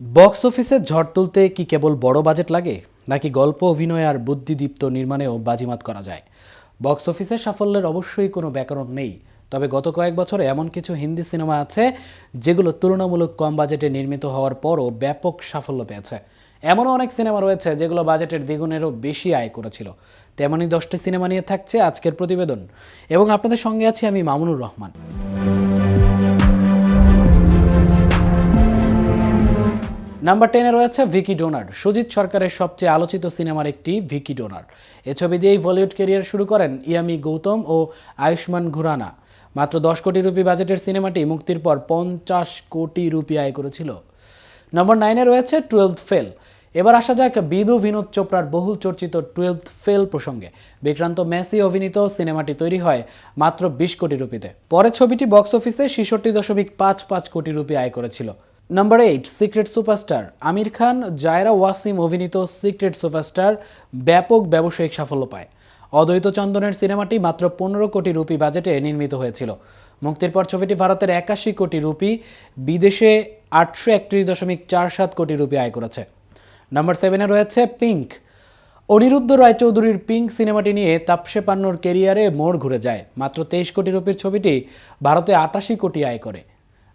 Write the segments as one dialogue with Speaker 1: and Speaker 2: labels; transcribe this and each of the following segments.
Speaker 1: Box অফিসে ঝড় তুলতে কি কেবল বড় বাজেট লাগে, নাকি গল্প, অভিনয় আর বুদ্ধিদীপ্ত নির্মাণেও বাজিমাত করা যায়? বক্স অফিসের সাফল্যের অবশ্যই কোনো ব্যাকরণ নেই, তবে গত কয়েক বছরে এমন কিছু হিন্দি সিনেমা আছে যেগুলো তুলনামূলক কম বাজেটে নির্মিত হওয়ার পরও ব্যাপক সাফল্য পেয়েছে। এমনও অনেক সিনেমা রয়েছে যেগুলো বাজেটের দ্বিগুণেরও বেশি আয় করেছিল। তেমনই 10টি সিনেমা নিয়ে থাকছে আজকের প্রতিবেদন, এবং আপনাদের সঙ্গে আছি আমি মামুনুর রহমান। নাম্বার 10-এ রয়েছে ভিকি ডোনার। সুজিত সরকারের সবচেয়ে আলোচিত সিনেমার একটি ভিকি ডোনার। এ ছবি দিয়েই বলিউড ক্যারিয়ার শুরু করেন ইয়ামি গৌতম ও আয়ুষ্মান খুরানা। মাত্র 10 কোটি রুপি বাজেটের সিনেমাটি মুক্তির পর 50 কোটি রুপি আয় করেছিল। নম্বর 9-এ রয়েছে 12th ফেল। এবার আসা যাক বিধু বিনোদ চোপড়ার বহুল চর্চিত 12th ফেল প্রসঙ্গে। বিক্রান্ত মেসি অভিনীত সিনেমাটি তৈরি হয় মাত্র 20 কোটি রুপিতে। পরে ছবিটি বক্স অফিসে 66.55 কোটি রুপি আয় করেছিল। Number 8, secret superstar. Aamir Khan, Zaira Wasim অভিনীত সিক্রেট সুপারস্টার ব্যাপক ব্যবসায়িক সাফল্য পায়। অদ্বৈত চন্দনের সিনেমাটি মাত্র 15 কোটি রুপি বাজেটে নির্মিত হয়েছিল। মুক্তির পর ছবিটি ভারতের 81 কোটি রুপি, বিদেশে 831.47 কোটি রুপি আয় করেছে। নাম্বার 7-এ রয়েছে পিঙ্ক। অনিরুদ্ধ রায়চৌধুরীর পিঙ্ক সিনেমাটি নিয়ে তাপসে পান্নুর কেরিয়ারে মোড় ঘুরে যায়। মাত্র 23 কোটি রুপির ছবিটি ভারতে 88 কোটি আয় করে।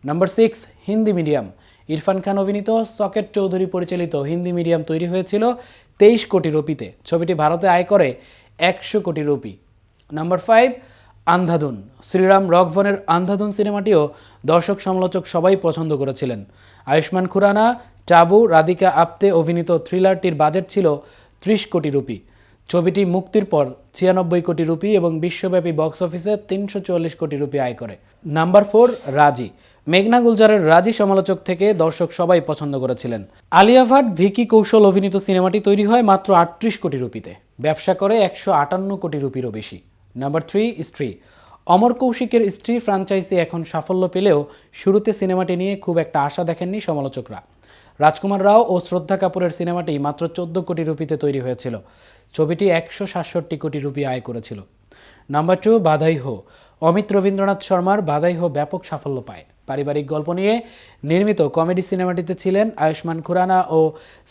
Speaker 1: Number 6, Hindi medium. ইরফান খান অভিনীত সকেট চৌধুরী পরিচালিত হিন্দি মিডিয়াম তৈরি হয়েছিল 23 কোটি রুপিতে। ছবিটি ভারতে আয় করে 100 কোটি রুপি। নাম্বার 5, আন্ধাধুন। শ্রীরাম রঘবনের আন্ধাধুন সিনেমাটিও দর্শক সমালোচক সবাই পছন্দ করেছিলেন। আয়ুষ্মান খুরানা, টাবু, রাধিকা আপ্তে অভিনীত থ্রিলারটির বাজেট ছিল 30 কোটি রুপি। ছবিটি মুক্তির পর 96 কোটি রুপি এবং বিশ্বব্যাপী বক্স অফিসে 340 কোটি রুপি আয় করে। নাম্বার 4, রাজি। মেঘনা গুলজারের রাজি সমালোচক থেকে দর্শক সবাই পছন্দ করেছিলেন। আলিয়া ভাট, ভিকি কৌশল অভিনীত সিনেমাটি তৈরি হয় মাত্র 38 কোটি রুপিতে। ব্যবসা করে 158 কোটি রুপিরও বেশি। নাম্বার 3, স্ত্রী। অমর কৌশিকের স্ত্রী ফ্র্যাঞ্চাইজি এখন সাফল্য পেলেও শুরুতে সিনেমাটি নিয়ে খুব একটা আশা দেখেননি সমালোচকরা। রাজকুমার রাও ও শ্রদ্ধা কাপুরের সিনেমাটি মাত্র 14 কোটি রুপিতে তৈরি হয়েছিল। ছবিটি 167 কোটি রুপি আয় করেছিল। নাম্বার 2, বাধাই হো। অমিত রবীন্দ্রনাথ শর্মার বাধাই হো ব্যাপক সাফল্য পায়। পারিবারিক গল্প নিয়ে নির্মিত কমেডি সিনেমাটিতে ছিলেন আয়ুষ্মান খুরানা ও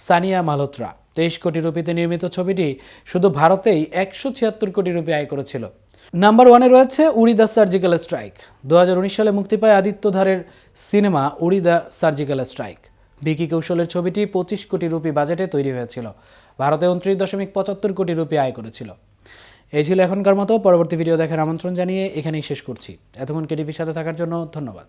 Speaker 1: সানিয়া মালহোত্রা। 23 কোটি রুপিতে নির্মিত ছবিটি শুধু ভারতেই 176 কোটি রুপি আয় করেছিল। নাম্বার 1-এ রয়েছে উড়ি দ্য সার্জিক্যাল স্ট্রাইক। 2019 সালে মুক্তি পায় আদিত্য ধারের cinema Uri the surgical strike. Vicky কৌশলের ছবিটি 25 কোটি রুপি বাজেটে তৈরি হয়েছিল। ভারতে 29.75 কোটি রুপি আয় করেছিল। এই ছিল এখনকার মতো। পরবর্তী ভিডিও দেখার আমন্ত্রণ জানিয়ে এখানেই শেষ করছি। এতক্ষণ কেটিভির সাথে থাকার জন্য ধন্যবাদ।